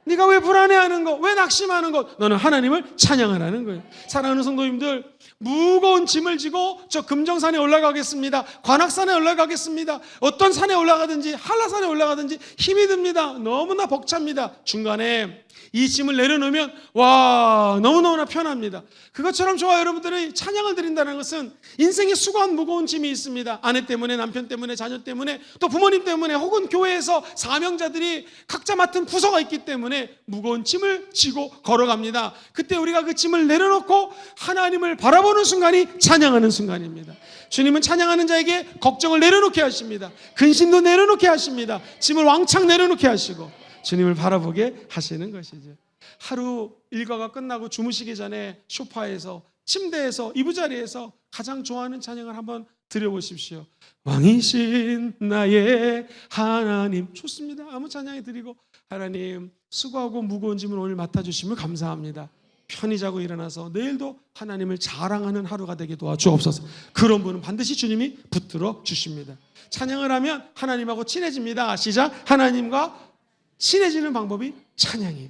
네가 왜 불안해하는 것, 왜 낙심하는 것, 너는 하나님을 찬양하라는 거예요. 사랑하는 성도님들, 무거운 짐을 지고 저 금정산에 올라가겠습니다. 관악산에 올라가겠습니다. 어떤 산에 올라가든지 한라산에 올라가든지 힘이 듭니다. 너무나 벅찹니다. 중간에 이 짐을 내려놓으면 와 너무너무나 편합니다. 그것처럼 저와 여러분들이 찬양을 드린다는 것은 인생에 수고한 무거운 짐이 있습니다. 아내 때문에, 남편 때문에, 자녀 때문에, 또 부모님 때문에, 혹은 교회에서 사명자들이 각자 맡은 부서가 있기 때문에 무거운 짐을 지고 걸어갑니다. 그때 우리가 그 짐을 내려놓고 하나님을 바라보는 순간이 찬양하는 순간입니다. 주님은 찬양하는 자에게 걱정을 내려놓게 하십니다. 근심도 내려놓게 하십니다. 짐을 왕창 내려놓게 하시고 주님을 바라보게 하시는 것이죠. 하루 일과가 끝나고 주무시기 전에 소파에서, 침대에서, 이부자리에서 가장 좋아하는 찬양을 한번 드려보십시오. 왕이신 나의 하나님. 좋습니다. 아무 찬양이 드리고 하나님 수고하고 무거운 짐을 오늘 맡아주시면 감사합니다. 편히 자고 일어나서 내일도 하나님을 자랑하는 하루가 되게 도와주옵소서. 그런 분은 반드시 주님이 붙들어 주십니다. 찬양을 하면 하나님하고 친해집니다. 시작. 하나님과 친해지는 방법이 찬양이에요.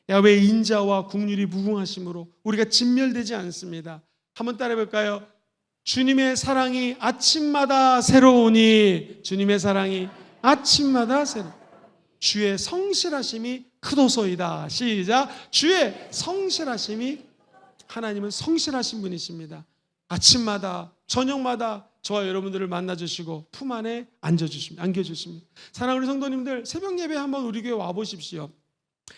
야훼의 인자와 국률이 무궁하심으로 우리가 진멸되지 않습니다. 한번 따라해볼까요? 주님의 사랑이 아침마다 새로우니. 주님의 사랑이 아침마다 새로우니. 주의 성실하심이 크도소이다. 시작. 주의 성실하심이. 하나님은 성실하신 분이십니다. 아침마다 저녁마다 저와 여러분들을 만나주시고 품 안에 안겨주십니다. 사랑하는 우리 성도님들, 새벽 예배 한번 우리 교회 와보십시오.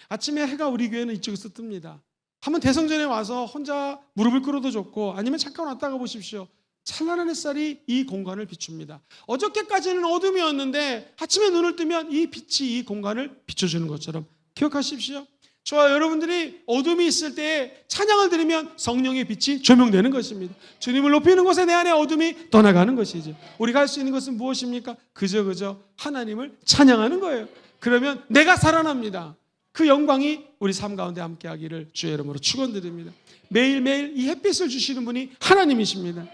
아침에 해가 우리 교회는 이쪽에서 뜹니다. 한번 대성전에 와서 혼자 무릎을 꿇어도 좋고 아니면 잠깐 왔다가 보십시오. 찬란한 햇살이 이 공간을 비춥니다. 어저께까지는 어둠이었는데 아침에 눈을 뜨면 이 빛이 이 공간을 비춰주는 것처럼 기억하십시오. 저와 여러분들이 어둠이 있을 때 찬양을 드리면 성령의 빛이 조명되는 것입니다. 주님을 높이는 곳에 내 안에 어둠이 떠나가는 것이죠. 우리가 할 수 있는 것은 무엇입니까? 그저 하나님을 찬양하는 거예요. 그러면 내가 살아납니다. 그 영광이 우리 삶 가운데 함께하기를 주의 이름으로 축원드립니다. 매일매일 이 햇빛을 주시는 분이 하나님이십니다.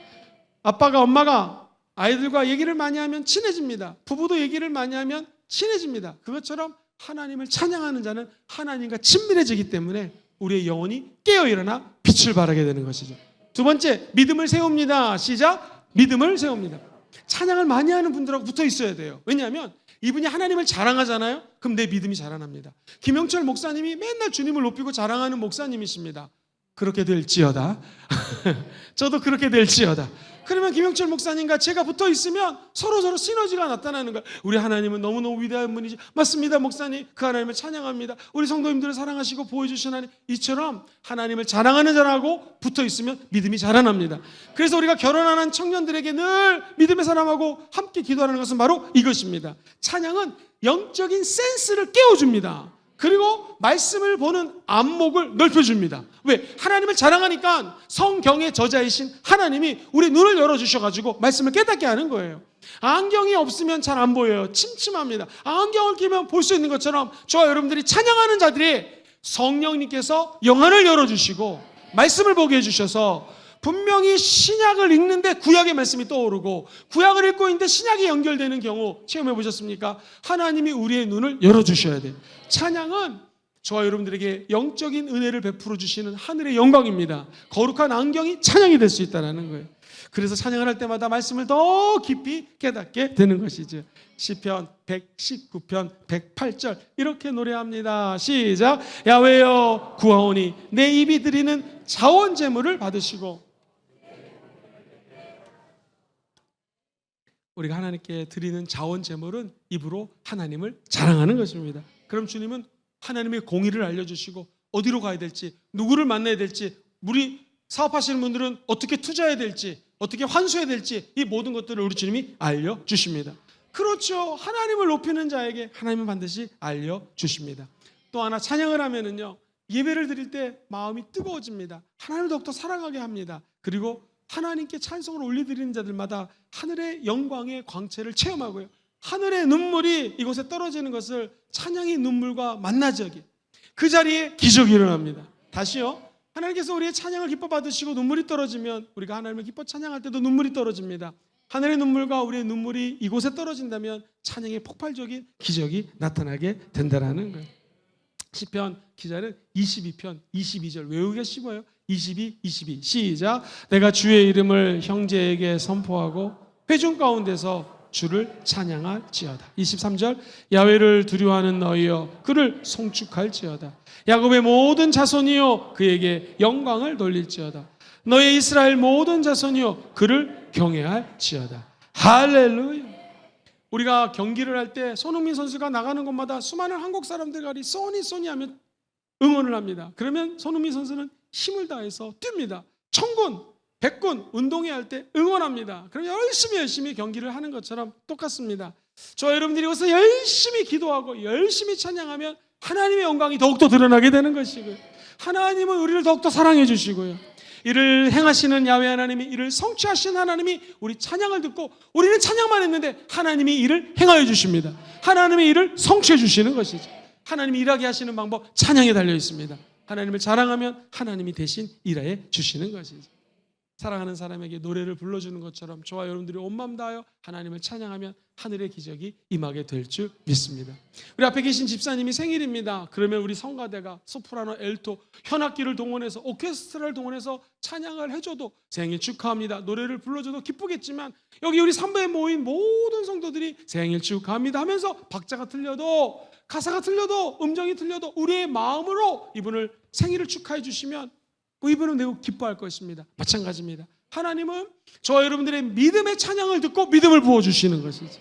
아빠가 엄마가 아이들과 얘기를 많이 하면 친해집니다. 부부도 얘기를 많이 하면 친해집니다. 그것처럼 하나님을 찬양하는 자는 하나님과 친밀해지기 때문에 우리의 영혼이 깨어 일어나 빛을 발하게 되는 것이죠. 두 번째, 믿음을 세웁니다. 시작. 믿음을 세웁니다. 찬양을 많이 하는 분들하고 붙어 있어야 돼요. 왜냐하면 이분이 하나님을 자랑하잖아요. 그럼 내 믿음이 자라납니다. 김영철 목사님이 맨날 주님을 높이고 자랑하는 목사님이십니다. 그렇게 될지어다. 저도 그렇게 될지어다. 그러면 김영철 목사님과 제가 붙어 있으면 서로 시너지가 나타나는 거예요. 우리 하나님은 너무너무 위대한 분이지. 맞습니다, 목사님. 그 하나님을 찬양합니다. 우리 성도님들을 사랑하시고 보여주신 하나님. 이처럼 하나님을 자랑하는 자라고 붙어 있으면 믿음이 자라납니다. 그래서 우리가 결혼하는 청년들에게 늘 믿음의 사람하고 함께 기도하는 것은 바로 이것입니다. 찬양은 영적인 센스를 깨워줍니다. 그리고 말씀을 보는 안목을 넓혀줍니다. 왜? 하나님을 자랑하니까 성경의 저자이신 하나님이 우리 눈을 열어주셔가지고 말씀을 깨닫게 하는 거예요. 안경이 없으면 잘 안 보여요. 침침합니다. 안경을 끼면 볼 수 있는 것처럼 저와 여러분들이 찬양하는 자들이 성령님께서 영안을 열어주시고 말씀을 보게 해주셔서 분명히 신약을 읽는데 구약의 말씀이 떠오르고 구약을 읽고 있는데 신약이 연결되는 경우 체험해 보셨습니까? 하나님이 우리의 눈을 열어주셔야 돼요. 찬양은 저와 여러분들에게 영적인 은혜를 베풀어 주시는 하늘의 영광입니다. 거룩한 안경이 찬양이 될 수 있다는 거예요. 그래서 찬양을 할 때마다 말씀을 더 깊이 깨닫게 되는 것이죠. 시편 119편 108절 이렇게 노래합니다. 시작. 야훼여 구하오니 내 입이 드리는 자원 제물을 받으시고. 우리가 하나님께 드리는 자원 제물은 입으로 하나님을 자랑하는 것입니다. 그럼 주님은 하나님의 공의를 알려주시고 어디로 가야 될지, 누구를 만나야 될지, 우리 사업하시는 분들은 어떻게 투자해야 될지, 어떻게 환수해야 될지, 이 모든 것들을 우리 주님이 알려주십니다. 그렇죠. 하나님을 높이는 자에게 하나님은 반드시 알려주십니다. 또 하나 찬양을 하면은요, 예배를 드릴 때 마음이 뜨거워집니다. 하나님을 더욱더 사랑하게 합니다. 그리고 하나님께 찬송을 올려드리는 자들마다 하늘의 영광의 광채를 체험하고요, 하늘의 눈물이 이곳에 떨어지는 것을 찬양의 눈물과 만나지어기, 그 자리에 기적이 일어납니다. 다시요, 하나님께서 우리의 찬양을 기뻐 받으시고 눈물이 떨어지면 우리가 하나님을 기뻐 찬양할 때도 눈물이 떨어집니다. 하늘의 눈물과 우리의 눈물이 이곳에 떨어진다면 찬양의 폭발적인 기적이 나타나게 된다는 거예요. 시편 기자는 22편 22절 외우기가 쉬워요. 22, 22 시작. 내가 주의 이름을 형제에게 선포하고 회중 가운데서 주를 찬양할지어다. 23절 야훼를 두려워하는 너희여 그를 송축할지어다. 야곱의 모든 자손이여 그에게 영광을 돌릴지어다. 너의 이스라엘 모든 자손이여 그를 경외할지어다. 할렐루야. 우리가 경기를 할 때 손흥민 선수가 나가는 곳마다 수많은 한국 사람들이 쏘니 하면 응원을 합니다. 그러면 손흥민 선수는 힘을 다해서 뜁니다. 천군, 백군 운동회 할 때 응원합니다. 그럼 열심히 경기를 하는 것처럼 똑같습니다. 저와 여러분들이 이것을 열심히 기도하고 열심히 찬양하면 하나님의 영광이 더욱더 드러나게 되는 것이고요, 하나님은 우리를 더욱더 사랑해 주시고요, 이를 행하시는 야훼 하나님이, 이를 성취하신 하나님이 우리 찬양을 듣고 우리는 찬양만 했는데 하나님이 이를 행하여 주십니다. 하나님이 이를 성취해 주시는 것이죠. 하나님이 일하게 하시는 방법 찬양에 달려 있습니다. 하나님을 자랑하면 하나님이 대신 일하여 주시는 것이죠. 사랑하는 사람에게 노래를 불러주는 것처럼 저와 여러분들이 온 마음 다하여 하나님을 찬양하면 하늘의 기적이 임하게 될 줄 믿습니다. 우리 앞에 계신 집사님이 생일입니다. 그러면 우리 성가대가 소프라노, 엘토, 현악기를 동원해서 오케스트라를 동원해서 찬양을 해줘도 생일 축하합니다, 노래를 불러줘도 기쁘겠지만, 여기 우리 삼부에 모인 모든 성도들이 생일 축하합니다 하면서 박자가 틀려도, 가사가 틀려도, 음정이 틀려도 우리의 마음으로 이분을 생일을 축하해 주시면 이분은 매우 기뻐할 것입니다. 마찬가지입니다. 하나님은 저와 여러분들의 믿음의 찬양을 듣고 믿음을 부어주시는 것이죠.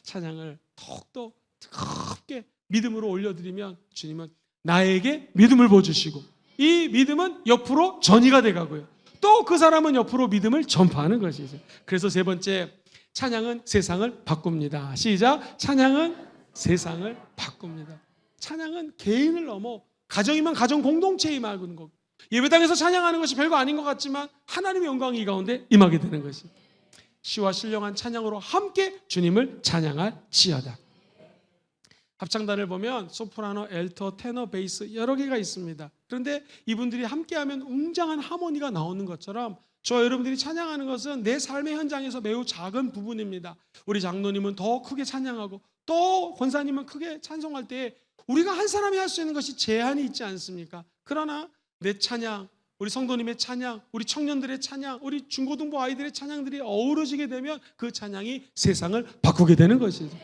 찬양을 더욱더 뜨겁게 믿음으로 올려드리면 주님은 나에게 믿음을 부어주시고, 이 믿음은 옆으로 전이가 돼가고요, 또 그 사람은 옆으로 믿음을 전파하는 것이죠. 그래서 세 번째, 찬양은 세상을 바꿉니다. 시작. 찬양은 세상을 바꿉니다. 찬양은 개인을 넘어 가정이면 가정 공동체에 임하는 것, 예배당에서 찬양하는 것이 별거 아닌 것 같지만 하나님의 영광이 이 가운데 임하게 되는 것이, 시와 신령한 찬양으로 함께 주님을 찬양할지어다. 합창단을 보면 소프라노, 엘토, 테너, 베이스 여러 개가 있습니다. 그런데 이분들이 함께하면 웅장한 하모니가 나오는 것처럼 저와 여러분들이 찬양하는 것은 내 삶의 현장에서 매우 작은 부분입니다. 우리 장로님은 더 크게 찬양하고 또 권사님은 크게 찬송할 때 우리가 한 사람이 할 수 있는 것이 제한이 있지 않습니까? 그러나 내 찬양, 우리 성도님의 찬양, 우리 청년들의 찬양, 우리 중고등부 아이들의 찬양들이 어우러지게 되면 그 찬양이 세상을 바꾸게 되는 것이죠.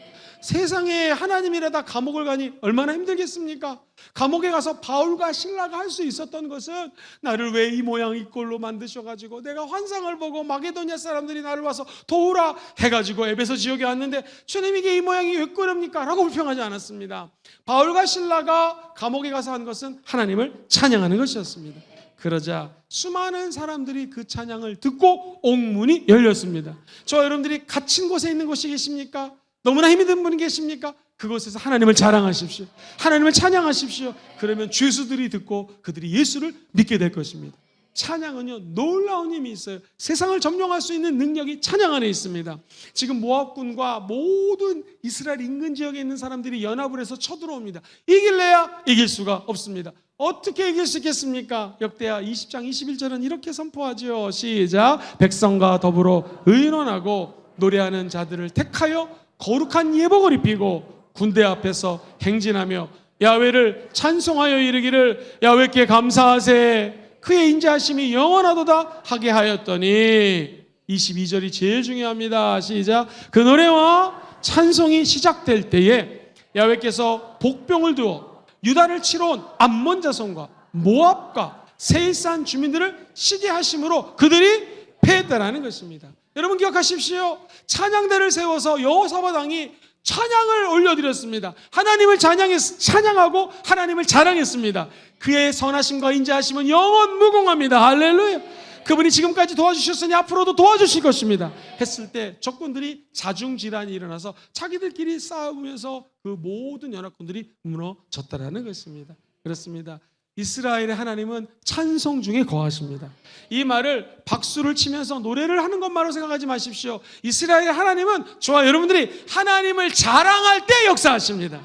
세상에 하나님이라다 감옥을 가니 얼마나 힘들겠습니까? 감옥에 가서 바울과 실라가 할 수 있었던 것은 나를 왜 이 모양 이 꼴로 만드셔가지고 내가 환상을 보고 마게도냐 사람들이 나를 와서 도우라 해가지고 에베소 지역에 왔는데 주님 이게 이 모양이 왜 그럽니까? 라고 불평하지 않았습니다. 바울과 실라가 감옥에 가서 한 것은 하나님을 찬양하는 것이었습니다. 그러자 수많은 사람들이 그 찬양을 듣고 옥문이 열렸습니다. 저와 여러분들이 갇힌 곳에 있는 곳이 계십니까? 너무나 힘이 든 분이 계십니까? 그곳에서 하나님을 자랑하십시오. 하나님을 찬양하십시오. 그러면 죄수들이 듣고 그들이 예수를 믿게 될 것입니다. 찬양은요, 놀라운 힘이 있어요. 세상을 점령할 수 있는 능력이 찬양 안에 있습니다. 지금 모압군과 모든 이스라엘 인근 지역에 있는 사람들이 연합을 해서 쳐들어옵니다. 이길래야 이길 수가 없습니다. 어떻게 이길 수 있겠습니까? 역대하 20장 21절은 이렇게 선포하죠. 시작. 백성과 더불어 의논하고 노래하는 자들을 택하여 거룩한 예복을 입히고 군대 앞에서 행진하며 야훼를 찬송하여 이르기를 야훼께 감사하세 그의 인자하심이 영원하도다 하게 하였더니 22절이 제일 중요합니다. 시작. 그 노래와 찬송이 시작될 때에 야훼께서 복병을 두어 유다를 치러 온 암몬 자손과 모압과 세일산 주민들을 시게 하심으로 그들이 패했다라는 것입니다. 여러분 기억하십시오. 찬양대를 세워서 여호사밧 왕이 찬양을 올려드렸습니다. 하나님을 찬양하고 하나님을 자랑했습니다. 그의 선하심과 인자하심은 영원 무궁합니다. 할렐루야. 그분이 지금까지 도와주셨으니 앞으로도 도와주실 것입니다 했을 때 적군들이 자중질환이 일어나서 자기들끼리 싸우면서 그 모든 연합군들이 무너졌다라는 것입니다. 그렇습니다. 이스라엘의 하나님은 찬송 중에 거하십니다. 이 말을 박수를 치면서 노래를 하는 것만으로 생각하지 마십시오. 이스라엘의 하나님은 저와 여러분들이 하나님을 자랑할 때 역사하십니다.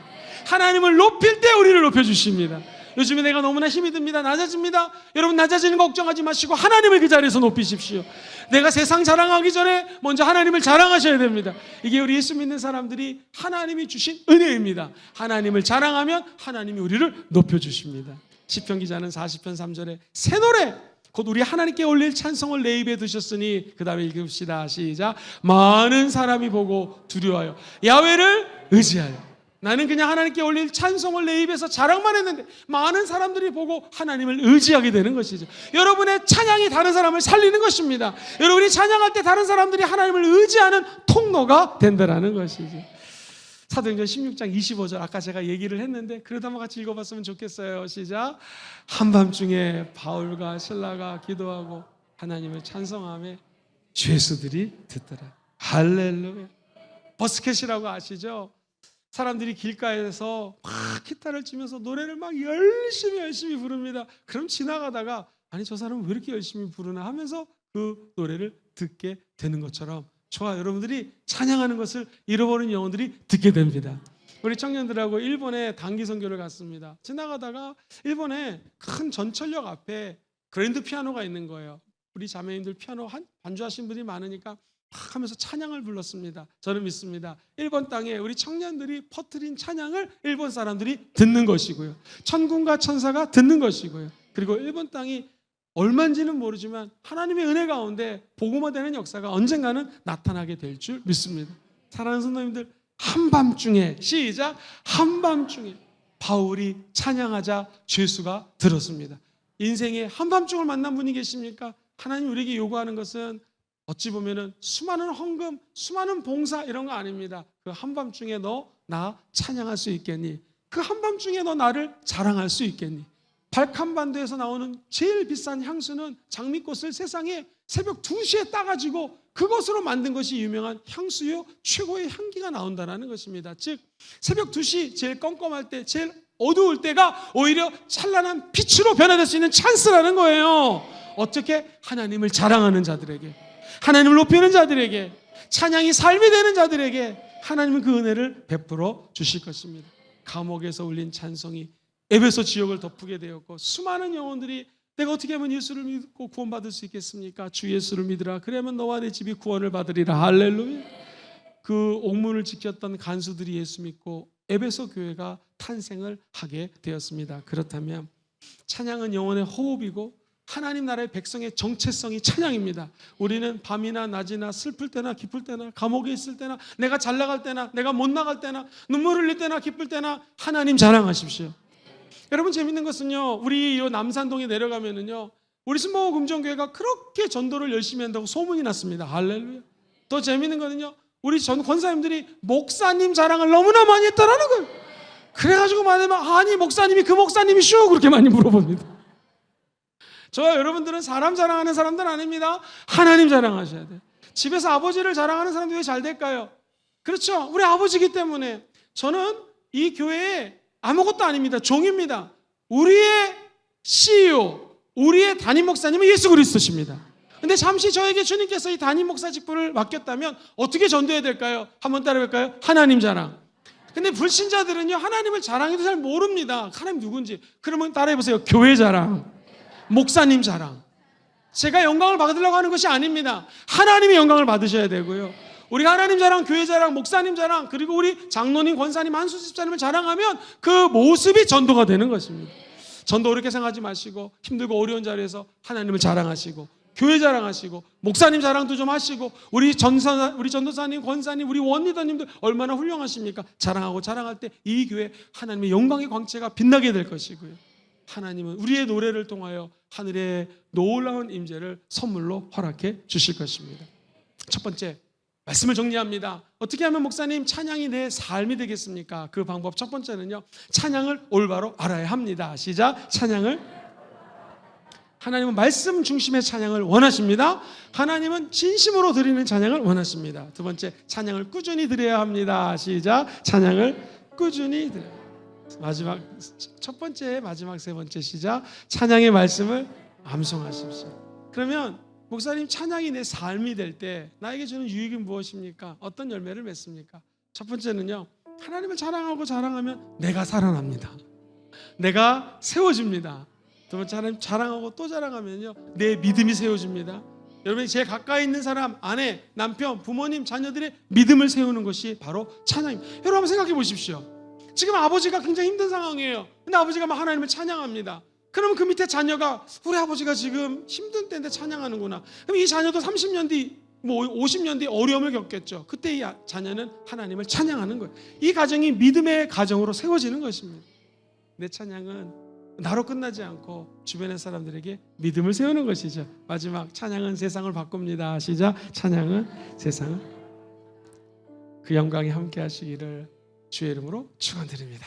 하나님을 높일 때 우리를 높여주십니다. 요즘에 내가 너무나 힘이 듭니다. 낮아집니다. 여러분 낮아지는 거 걱정하지 마시고 하나님을 그 자리에서 높이십시오. 내가 세상 자랑하기 전에 먼저 하나님을 자랑하셔야 됩니다. 이게 우리 예수 믿는 사람들이 하나님이 주신 은혜입니다. 하나님을 자랑하면 하나님이 우리를 높여주십니다. 시편 기자는 40편 3절에 새 노래 곧 우리 하나님께 올릴 찬송을 내 입에 두셨으니 그 다음에 읽읍시다. 시작. 많은 사람이 보고 두려워하여 야훼를 의지하여 나는 그냥 하나님께 올릴 찬송을 내 입에서 자랑만 했는데 많은 사람들이 보고 하나님을 의지하게 되는 것이죠. 여러분의 찬양이 다른 사람을 살리는 것입니다. 여러분이 찬양할 때 다른 사람들이 하나님을 의지하는 통로가 된다는 것이죠. 사도행전 16장 25절 아까 제가 얘기를 했는데 그래도 한번 같이 읽어봤으면 좋겠어요. 시작. 한밤중에 바울과 실라가 기도하고 하나님을 찬송하며 죄수들이 듣더라. 할렐루야. 버스켓이라고 아시죠? 사람들이 길가에서 막 기타를 치면서 노래를 막 열심히 부릅니다. 그럼 지나가다가 아니 저 사람은 왜 이렇게 열심히 부르나 하면서 그 노래를 듣게 되는 것처럼 저와 여러분들이 찬양하는 것을 잃어버린 영혼들이 듣게 됩니다. 우리 청년들하고 일본에 단기 선교를 갔습니다. 지나가다가 일본에 큰 전철역 앞에 그랜드 피아노가 있는 거예요. 우리 자매님들 피아노 반주하신 분이 많으니까 막 하면서 찬양을 불렀습니다. 저는 믿습니다. 일본 땅에 우리 청년들이 퍼뜨린 찬양을 일본 사람들이 듣는 것이고요. 천군과 천사가 듣는 것이고요. 그리고 일본 땅이 얼마인지는 모르지만 하나님의 은혜 가운데 복음화되는 역사가 언젠가는 나타나게 될 줄 믿습니다. 사랑하는 성도님들, 한밤중에 시작. 한밤중에 바울이 찬양하자 죄수가 들었습니다. 인생에 한밤중을 만난 분이 계십니까? 하나님 우리에게 요구하는 것은 어찌 보면은 수많은 헌금, 수많은 봉사 이런 거 아닙니다. 그 한밤중에 너 나 찬양할 수 있겠니? 그 한밤중에 너 나를 자랑할 수 있겠니? 발칸반도에서 나오는 제일 비싼 향수는 장미꽃을 세상에 새벽 2시에 따가지고 그것으로 만든 것이 유명한 향수요 최고의 향기가 나온다는 것입니다. 즉 새벽 2시 제일 껌껌할 때 제일 어두울 때가 오히려 찬란한 빛으로 변화될 수 있는 찬스라는 거예요. 어떻게? 하나님을 자랑하는 자들에게, 하나님을 높이는 자들에게, 찬양이 삶이 되는 자들에게 하나님은 그 은혜를 베풀어 주실 것입니다. 감옥에서 울린 찬송이 에베소 지역을 덮게 되었고 수많은 영혼들이 내가 어떻게 하면 예수를 믿고 구원받을 수 있겠습니까? 주 예수를 믿으라. 그러면 너와 내 집이 구원을 받으리라. 할렐루야. 그 옥문을 지켰던 간수들이 예수 믿고 에베소 교회가 탄생을 하게 되었습니다. 그렇다면 찬양은 영혼의 호흡이고 하나님 나라의 백성의 정체성이 찬양입니다. 우리는 밤이나 낮이나 슬플 때나 기쁠 때나 감옥에 있을 때나 내가 잘 나갈 때나 내가 못 나갈 때나 눈물 흘릴 때나 기쁠 때나 하나님 자랑하십시오. 여러분 재밌는 것은요, 우리 이 남산동에 내려가면은요, 우리 순복음 금정교회가 그렇게 전도를 열심히 한다고 소문이 났습니다. 할렐루야. 더 재밌는 거는요, 우리 전 권사님들이 목사님 자랑을 너무나 많이 했다라는 거예요. 그래가지고 말하면 아니 목사님이 그 목사님이시오 그렇게 많이 물어봅니다. 저와 여러분들은 사람 자랑하는 사람들 아닙니다. 하나님 자랑하셔야 돼요. 집에서 아버지를 자랑하는 사람들이 왜 잘 될까요? 그렇죠. 우리 아버지이기 때문에. 저는 이 교회에 아무것도 아닙니다. 종입니다. 우리의 CEO, 우리의 담임 목사님은 예수 그리스도십니다. 근데 잠시 저에게 주님께서 이 담임 목사 직분을 맡겼다면 어떻게 전도해야 될까요? 한번 따라해볼까요? 하나님 자랑. 근데 불신자들은요, 하나님을 자랑해도 잘 모릅니다. 하나님 누군지. 그러면 따라해보세요. 교회 자랑, 목사님 자랑. 제가 영광을 받으려고 하는 것이 아닙니다. 하나님이 영광을 받으셔야 되고요. 우리 하나님 자랑, 교회 자랑, 목사님 자랑, 그리고 우리 장로님, 권사님, 한수 집사님을 자랑하면 그 모습이 전도가 되는 것입니다. 전도 어렵게 생각하지 마시고 힘들고 어려운 자리에서 하나님을 자랑하시고 교회 자랑하시고 목사님 자랑도 좀 하시고 우리 전도사님, 권사님, 우리 원리더님들 얼마나 훌륭하십니까? 자랑하고 자랑할 때 이 교회 하나님의 영광의 광채가 빛나게 될 것이고요. 하나님은 우리의 노래를 통하여 하늘의 놀라운 임재를 선물로 허락해 주실 것입니다. 첫 번째, 말씀을 정리합니다. 어떻게 하면 목사님 찬양이 내 삶이 되겠습니까? 그 방법 첫 번째는요, 찬양을 올바로 알아야 합니다. 시작. 찬양을. 하나님은 말씀 중심의 찬양을 원하십니다. 하나님은 진심으로 드리는 찬양을 원하십니다. 두 번째, 찬양을 꾸준히 드려야 합니다. 시작. 찬양을 꾸준히 드려야 합니다. 마지막, 첫 번째, 마지막 세 번째 시작. 찬양의 말씀을 암송하십시오. 그러면 목사님, 찬양이 내 삶이 될 때 나에게 주는 유익이 무엇입니까? 어떤 열매를 맺습니까? 첫 번째는요, 하나님을 자랑하고 자랑하면 내가 살아납니다. 내가 세워집니다. 두 번째, 하나님 자랑하고 또 자랑하면요, 내 믿음이 세워집니다. 여러분이 제일 가까이 있는 사람, 아내, 남편, 부모님, 자녀들의 믿음을 세우는 것이 바로 찬양입니다. 여러분 한번 생각해 보십시오. 지금 아버지가 굉장히 힘든 상황이에요. 근데 아버지가 막 하나님을 찬양합니다. 그러면 그 밑에 자녀가 우리 아버지가 지금 힘든 때인데 찬양하는구나. 그럼 이 자녀도 30년 뒤, 50년 뒤 어려움을 겪겠죠. 그때 이 자녀는 하나님을 찬양하는 거예요. 이 가정이 믿음의 가정으로 세워지는 것입니다. 내 찬양은 나로 끝나지 않고 주변의 사람들에게 믿음을 세우는 것이죠. 마지막, 찬양은 세상을 바꿉니다. 시작. 찬양은 세상을. 그 영광이 함께 하시기를 주의 이름으로 축원드립니다.